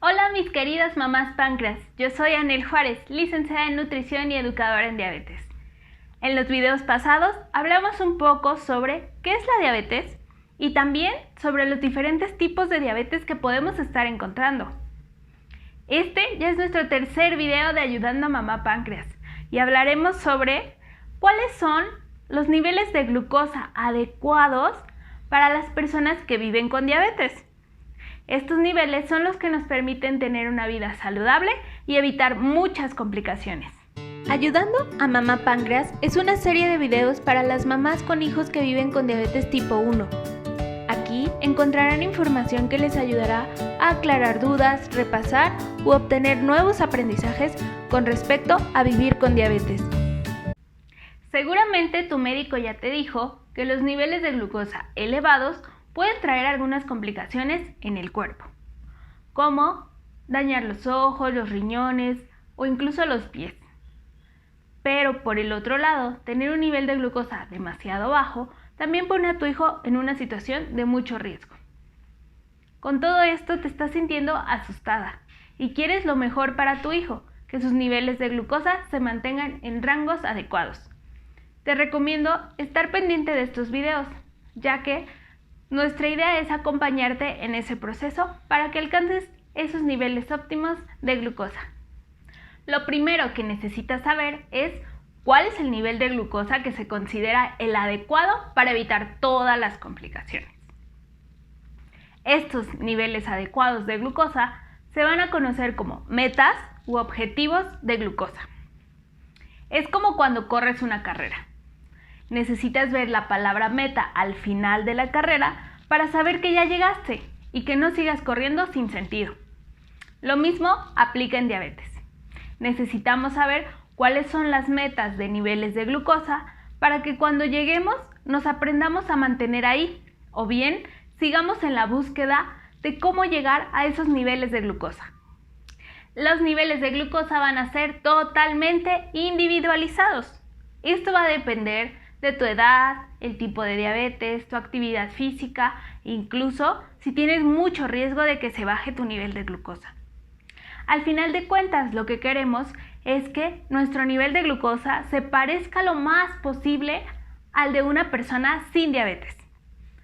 Hola mis queridas mamás páncreas, yo soy Anel Juárez, licenciada en nutrición y educadora en diabetes. En los videos pasados hablamos un poco sobre qué es la diabetes y también sobre los diferentes tipos de diabetes que podemos estar encontrando. Este ya es nuestro tercer video de Ayudando a Mamá Páncreas y hablaremos sobre cuáles son los niveles de glucosa adecuados para las personas que viven con diabetes. Estos niveles son los que nos permiten tener una vida saludable y evitar muchas complicaciones. Ayudando a Mamá Páncreas es una serie de videos para las mamás con hijos que viven con diabetes tipo 1. Aquí encontrarán información que les ayudará a aclarar dudas, repasar u obtener nuevos aprendizajes con respecto a vivir con diabetes. Seguramente tu médico ya te dijo que los niveles de glucosa elevados pueden traer algunas complicaciones en el cuerpo, como dañar los ojos, los riñones o incluso los pies. Pero por el otro lado, tener un nivel de glucosa demasiado bajo también pone a tu hijo en una situación de mucho riesgo. Con todo esto te estás sintiendo asustada y quieres lo mejor para tu hijo, que sus niveles de glucosa se mantengan en rangos adecuados. Te recomiendo estar pendiente de estos videos, ya que nuestra idea es acompañarte en ese proceso para que alcances esos niveles óptimos de glucosa. Lo primero que necesitas saber es cuál es el nivel de glucosa que se considera el adecuado para evitar todas las complicaciones. Estos niveles adecuados de glucosa se van a conocer como metas u objetivos de glucosa. Es como cuando corres una carrera. Necesitas ver la palabra meta al final de la carrera para saber que ya llegaste y que no sigas corriendo sin sentido. Lo mismo aplica en diabetes. Necesitamos saber cuáles son las metas de niveles de glucosa para que cuando lleguemos nos aprendamos a mantener ahí o bien sigamos en la búsqueda de cómo llegar a esos niveles de glucosa. Los niveles de glucosa van a ser totalmente individualizados. Esto va a depender de tu edad, el tipo de diabetes, tu actividad física, incluso si tienes mucho riesgo de que se baje tu nivel de glucosa. Al final de cuentas, lo que queremos es que nuestro nivel de glucosa se parezca lo más posible al de una persona sin diabetes.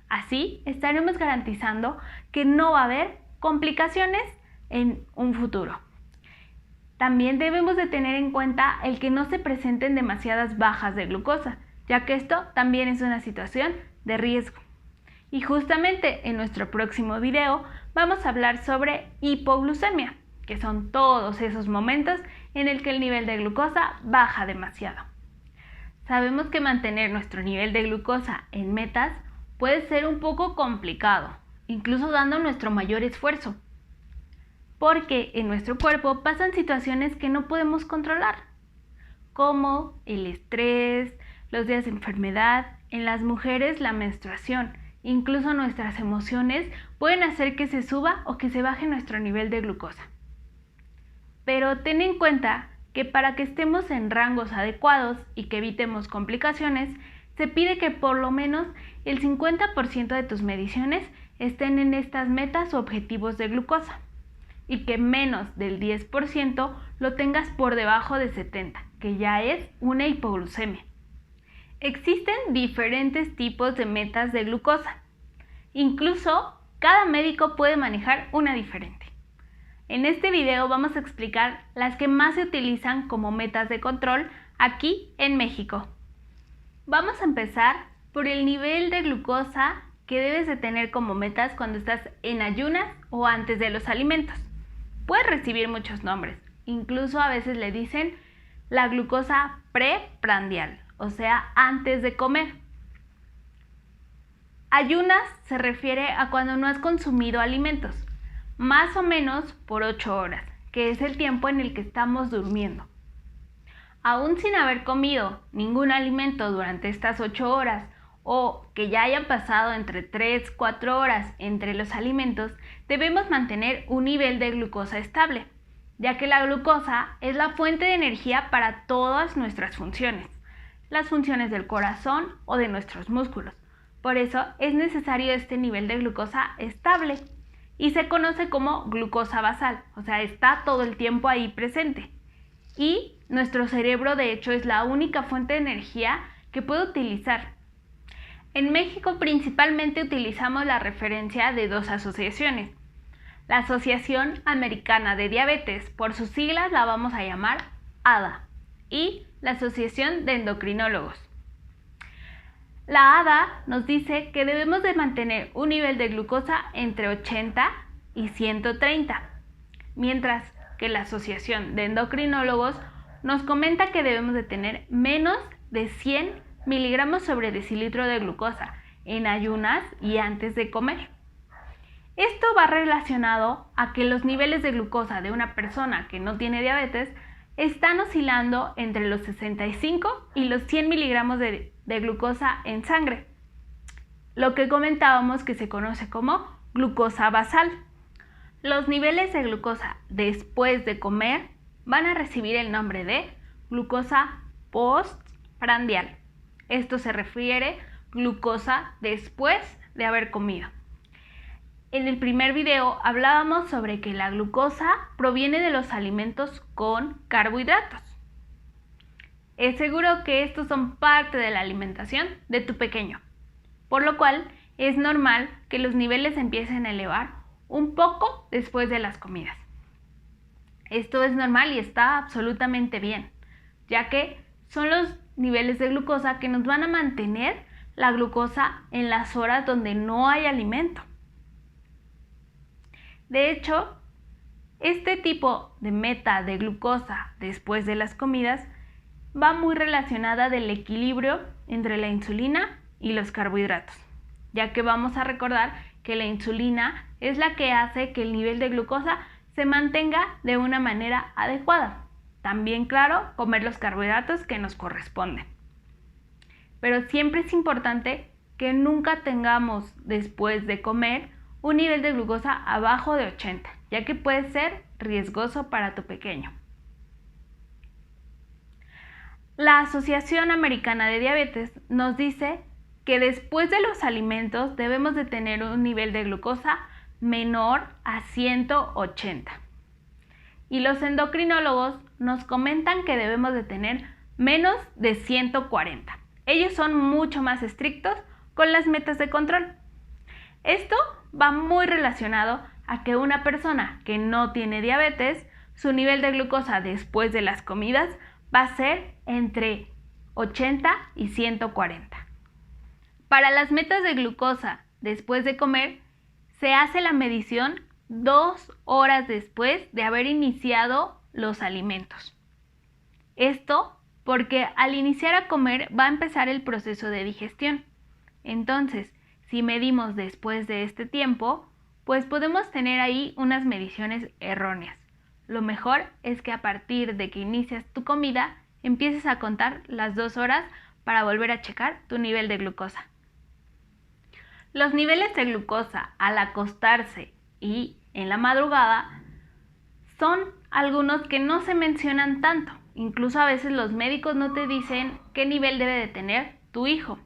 Así estaremos garantizando que no va a haber complicaciones en un futuro. También debemos de tener en cuenta el que no se presenten demasiadas bajas de glucosa, ya que esto también es una situación de riesgo. Y justamente en nuestro próximo video vamos a hablar sobre hipoglucemia, que son todos esos momentos en el que el nivel de glucosa baja demasiado. Sabemos que mantener nuestro nivel de glucosa en metas puede ser un poco complicado, incluso dando nuestro mayor esfuerzo, porque en nuestro cuerpo pasan situaciones que no podemos controlar, como el estrés, los días de enfermedad, en las mujeres la menstruación, incluso nuestras emociones pueden hacer que se suba o que se baje nuestro nivel de glucosa. Pero ten en cuenta que para que estemos en rangos adecuados y que evitemos complicaciones, se pide que por lo menos el 50% de tus mediciones estén en estas metas o objetivos de glucosa y que menos del 10% lo tengas por debajo de 70, que ya es una hipoglucemia. Existen diferentes tipos de metas de glucosa. Incluso cada médico puede manejar una diferente. En este video vamos a explicar las que más se utilizan como metas de control aquí en México. Vamos a empezar por el nivel de glucosa que debes de tener como metas cuando estás en ayunas o antes de los alimentos. Puede recibir muchos nombres, incluso a veces le dicen la glucosa preprandial, o sea, antes de comer. Ayunas se refiere a cuando no has consumido alimentos, más o menos por 8 horas, que es el tiempo en el que estamos durmiendo. Aún sin haber comido ningún alimento durante estas 8 horas o que ya hayan pasado entre 3-4 horas entre los alimentos, debemos mantener un nivel de glucosa estable, ya que la glucosa es la fuente de energía para todas nuestras funciones, las funciones del corazón o de nuestros músculos. Por eso es necesario este nivel de glucosa estable, y se conoce como glucosa basal, o sea, está todo el tiempo ahí presente. Y nuestro cerebro, de hecho, es la única fuente de energía que puede utilizar. En México principalmente utilizamos la referencia de dos asociaciones. La Asociación Americana de Diabetes, por sus siglas la vamos a llamar ADA, y la Asociación de Endocrinólogos. La ADA nos dice que debemos de mantener un nivel de glucosa entre 80 y 130, mientras que la Asociación de Endocrinólogos nos comenta que debemos de tener menos de 100 miligramos sobre decilitro de glucosa en ayunas y antes de comer. Esto va relacionado a que los niveles de glucosa de una persona que no tiene diabetes están oscilando entre los 65 y los 100 miligramos de glucosa en sangre, lo que comentábamos que se conoce como glucosa basal. Los niveles de glucosa después de comer van a recibir el nombre de glucosa postprandial. Esto se refiere glucosa después de haber comido. En el primer video hablábamos sobre que la glucosa proviene de los alimentos con carbohidratos. Es seguro que estos son parte de la alimentación de tu pequeño, por lo cual es normal que los niveles empiecen a elevar un poco después de las comidas. Esto es normal y está absolutamente bien, ya que son los niveles de glucosa que nos van a mantener la glucosa en las horas donde no hay alimento. De hecho, este tipo de meta de glucosa después de las comidas va muy relacionada del equilibrio entre la insulina y los carbohidratos, ya que vamos a recordar que la insulina es la que hace que el nivel de glucosa se mantenga de una manera adecuada. También, claro, comer los carbohidratos que nos corresponden. Pero siempre es importante que nunca tengamos después de comer un nivel de glucosa abajo de 80, ya que puede ser riesgoso para tu pequeño. La Asociación Americana de Diabetes nos dice que después de los alimentos debemos de tener un nivel de glucosa menor a 180. Y los endocrinólogos nos comentan que debemos de tener menos de 140. Ellos son mucho más estrictos con las metas de control. Esto va muy relacionado a que una persona que no tiene diabetes, su nivel de glucosa después de las comidas va a ser entre 80 y 140. Para las metas de glucosa después de comer, se hace la medición 2 horas después de haber iniciado los alimentos. Esto porque al iniciar a comer va a empezar el proceso de digestión. Entonces, si medimos después de este tiempo, pues podemos tener ahí unas mediciones erróneas. Lo mejor es que a partir de que inicias tu comida, empieces a contar las 2 horas para volver a checar tu nivel de glucosa. Los niveles de glucosa al acostarse y en la madrugada son algunos que no se mencionan tanto. Incluso a veces los médicos no te dicen qué nivel debe de tener tu hijo.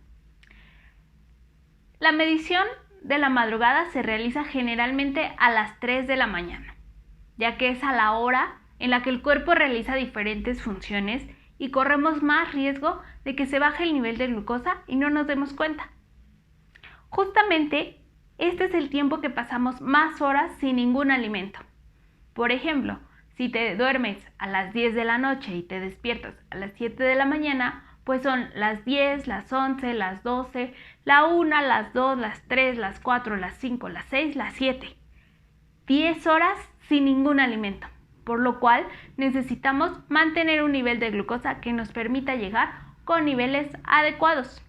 La medición de la madrugada se realiza generalmente a las 3 de la mañana, ya que es a la hora en la que el cuerpo realiza diferentes funciones y corremos más riesgo de que se baje el nivel de glucosa y no nos demos cuenta. Justamente, este es el tiempo que pasamos más horas sin ningún alimento. Por ejemplo, si te duermes a las 10 de la noche y te despiertas a las 7 de la mañana, pues son las 10, las 11, las 12, la 1, las 2, las 3, las 4, las 5, las 6, las 7. 10 horas sin ningún alimento, por lo cual necesitamos mantener un nivel de glucosa que nos permita llegar con niveles adecuados.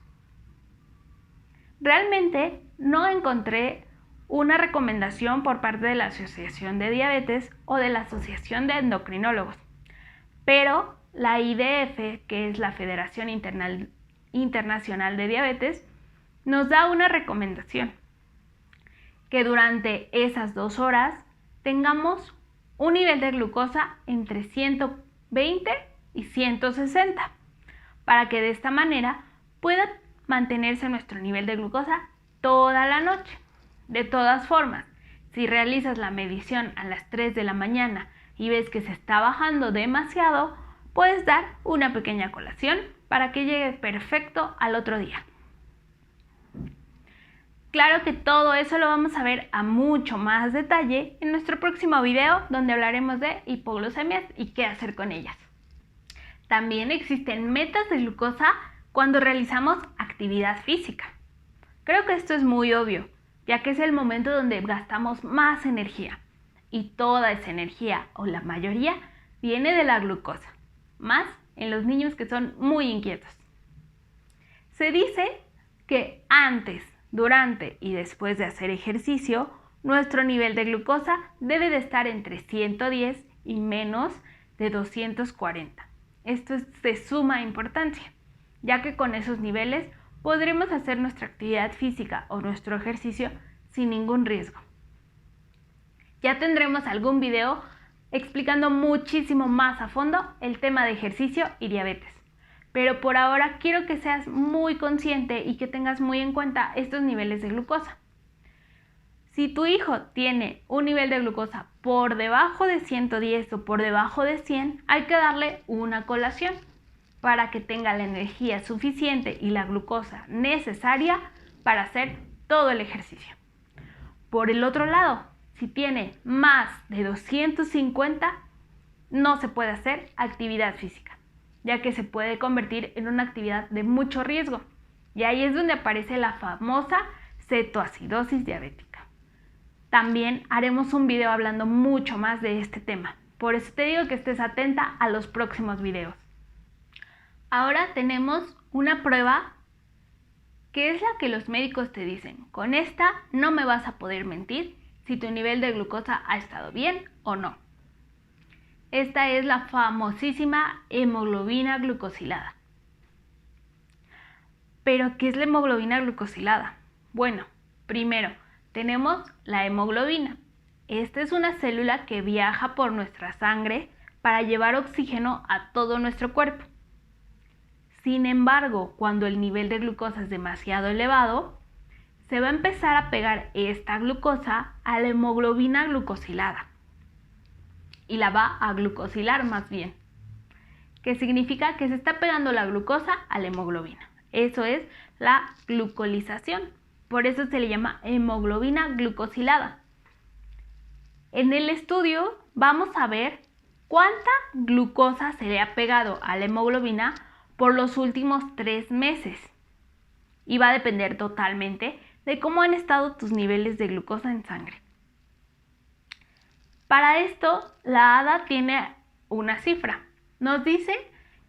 Realmente no encontré una recomendación por parte de la Asociación de Diabetes o de la Asociación de Endocrinólogos, pero la IDF, que es la Federación Internacional de Diabetes, nos da una recomendación, que durante esas 2 horas tengamos un nivel de glucosa entre 120 y 160, para que de esta manera pueda mantenerse nuestro nivel de glucosa toda la noche. De todas formas, Si realizas la medición a las 3 de la mañana y ves que se está bajando demasiado, puedes dar una pequeña colación para que llegue perfecto al otro día. Claro que todo eso lo vamos a ver a mucho más detalle en nuestro próximo video, donde hablaremos de hipoglucemias y qué hacer con ellas. También existen metas de glucosa cuando realizamos actividad física. Creo que esto es muy obvio, ya que es el momento donde gastamos más energía. Y toda esa energía, o la mayoría, viene de la glucosa, más en los niños que son muy inquietos. Se dice que antes, durante y después de hacer ejercicio, nuestro nivel de glucosa debe de estar entre 110 y menos de 240. Esto es de suma importancia, ya que con esos niveles podremos hacer nuestra actividad física o nuestro ejercicio sin ningún riesgo. Ya tendremos algún video explicando muchísimo más a fondo el tema de ejercicio y diabetes. Pero por ahora quiero que seas muy consciente y que tengas muy en cuenta estos niveles de glucosa. Si tu hijo tiene un nivel de glucosa por debajo de 110 o por debajo de 100, hay que darle una colación para que tenga la energía suficiente y la glucosa necesaria para hacer todo el ejercicio. Por el otro lado, si tiene más de 250, no se puede hacer actividad física, ya que se puede convertir en una actividad de mucho riesgo. Y ahí es donde aparece la famosa cetoacidosis diabética. También haremos un video hablando mucho más de este tema. Por eso te digo que estés atenta a los próximos videos. Ahora tenemos una prueba que es la que los médicos te dicen. Con esta no me vas a poder mentir si tu nivel de glucosa ha estado bien o no. Esta es la famosísima hemoglobina glucosilada. ¿Pero qué es la hemoglobina glucosilada? Bueno, primero tenemos la hemoglobina. Esta es una célula que viaja por nuestra sangre para llevar oxígeno a todo nuestro cuerpo. Sin embargo, cuando el nivel de glucosa es demasiado elevado, se va a empezar a pegar esta glucosa a la hemoglobina glucosilada. Y la va a glucosilar más bien, que significa que se está pegando la glucosa a la hemoglobina. Eso es la glucolización, por eso se le llama hemoglobina glucosilada. En el estudio vamos a ver cuánta glucosa se le ha pegado a la hemoglobina por los últimos 3 meses. Y va a depender totalmente de cómo han estado tus niveles de glucosa en sangre. Para esto, la ADA tiene una cifra. Nos dice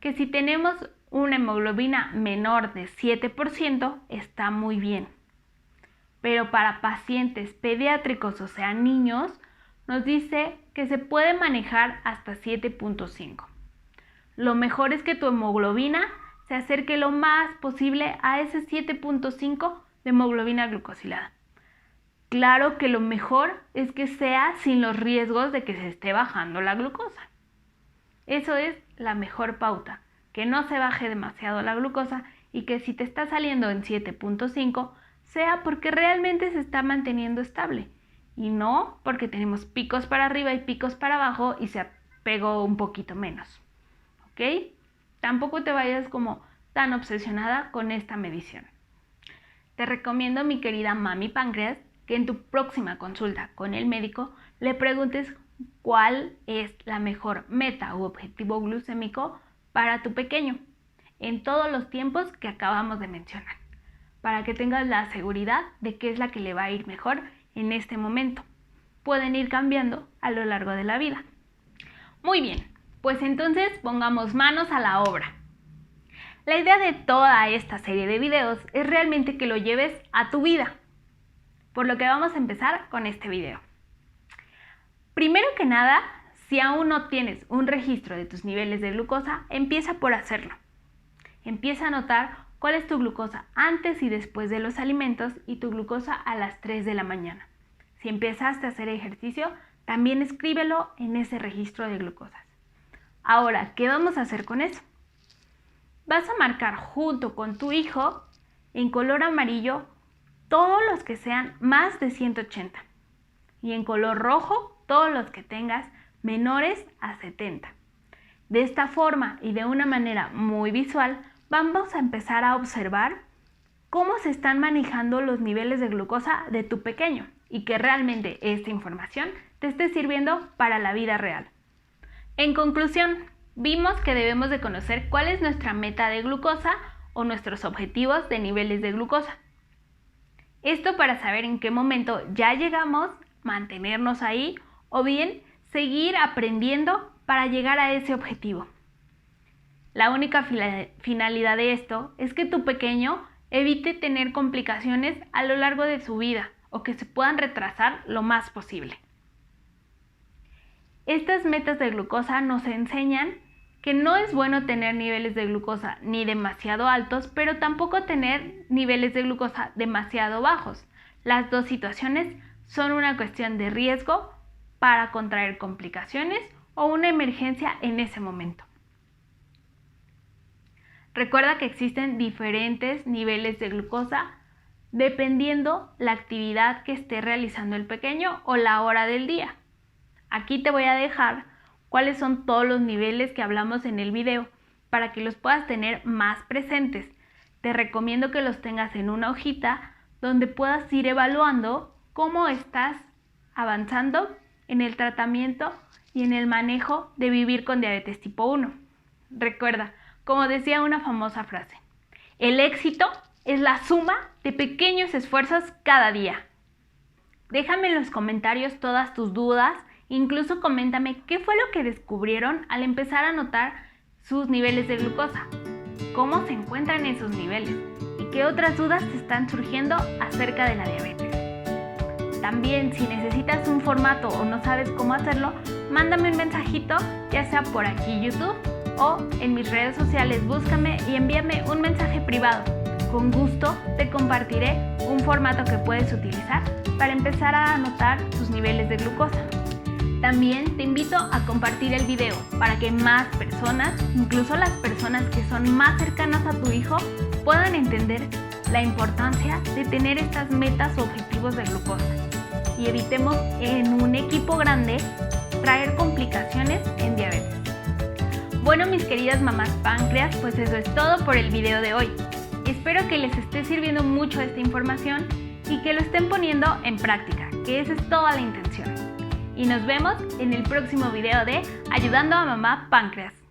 que si tenemos una hemoglobina menor de 7%, está muy bien. Pero para pacientes pediátricos, o sea, niños, nos dice que se puede manejar hasta 7.5. Lo mejor es que tu hemoglobina se acerque lo más posible a ese 7.5 de hemoglobina glucosilada. Claro que lo mejor es que sea sin los riesgos de que se esté bajando la glucosa. Eso es la mejor pauta, que no se baje demasiado la glucosa y que si te está saliendo en 7.5 sea porque realmente se está manteniendo estable y no porque tenemos picos para arriba y picos para abajo y se pegó un poquito menos. ¿Ok? Tampoco te vayas como tan obsesionada con esta medición. Te recomiendo, mi querida mami páncreas, que en tu próxima consulta con el médico le preguntes cuál es la mejor meta u objetivo glucémico para tu pequeño en todos los tiempos que acabamos de mencionar, para que tengas la seguridad de qué es la que le va a ir mejor en este momento. Pueden ir cambiando a lo largo de la vida. Muy bien, pues entonces pongamos manos a la obra. La idea de toda esta serie de videos es realmente que lo lleves a tu vida, por lo que vamos a empezar con este video. Primero que nada, si aún no tienes un registro de tus niveles de glucosa, empieza por hacerlo. Empieza a notar cuál es tu glucosa antes y después de los alimentos y tu glucosa a las 3 de la mañana. Si empezaste a hacer ejercicio, también escríbelo en ese registro de glucosas. Ahora, ¿qué vamos a hacer con eso? Vas a marcar junto con tu hijo en color amarillo todos los que sean más de 180. y en color rojo todos los que tengas menores a 70. De esta forma y de una manera muy visual, vamos a empezar a observar cómo se están manejando los niveles de glucosa de tu pequeño y que realmente esta información te esté sirviendo para la vida real. En conclusión, vimos que debemos de conocer cuál es nuestra meta de glucosa o nuestros objetivos de niveles de glucosa. Esto para saber en qué momento ya llegamos, mantenernos ahí o bien seguir aprendiendo para llegar a ese objetivo. La única finalidad de esto es que tu pequeño evite tener complicaciones a lo largo de su vida o que se puedan retrasar lo más posible. Estas metas de glucosa nos enseñan que no es bueno tener niveles de glucosa ni demasiado altos, pero tampoco tener niveles de glucosa demasiado bajos. Las dos situaciones son una cuestión de riesgo para contraer complicaciones o una emergencia en ese momento. Recuerda que existen diferentes niveles de glucosa dependiendo la actividad que esté realizando el pequeño o la hora del día. Aquí te voy a dejar cuáles son todos los niveles que hablamos en el video para que los puedas tener más presentes. Te recomiendo que los tengas en una hojita donde puedas ir evaluando cómo estás avanzando en el tratamiento y en el manejo de vivir con diabetes tipo 1. Recuerda, como decía una famosa frase, el éxito es la suma de pequeños esfuerzos cada día. Déjame en los comentarios todas tus dudas. Incluso coméntame qué fue lo que descubrieron al empezar a notar sus niveles de glucosa, cómo se encuentran esos niveles y qué otras dudas te están surgiendo acerca de la diabetes. También, si necesitas un formato o no sabes cómo hacerlo, mándame un mensajito, ya sea por aquí YouTube o en mis redes sociales. Búscame y envíame un mensaje privado. Con gusto te compartiré un formato que puedes utilizar para empezar a anotar tus niveles de glucosa. También te invito a compartir el video para que más personas, incluso las personas que son más cercanas a tu hijo, puedan entender la importancia de tener estas metas o objetivos de glucosa y evitemos en un equipo grande traer complicaciones en diabetes. Bueno, mis queridas mamás páncreas, pues eso es todo por el video de hoy. Espero que les esté sirviendo mucho esta información y que lo estén poniendo en práctica, que esa es toda la intención. Y nos vemos en el próximo video de Ayudando a Mamá Páncreas.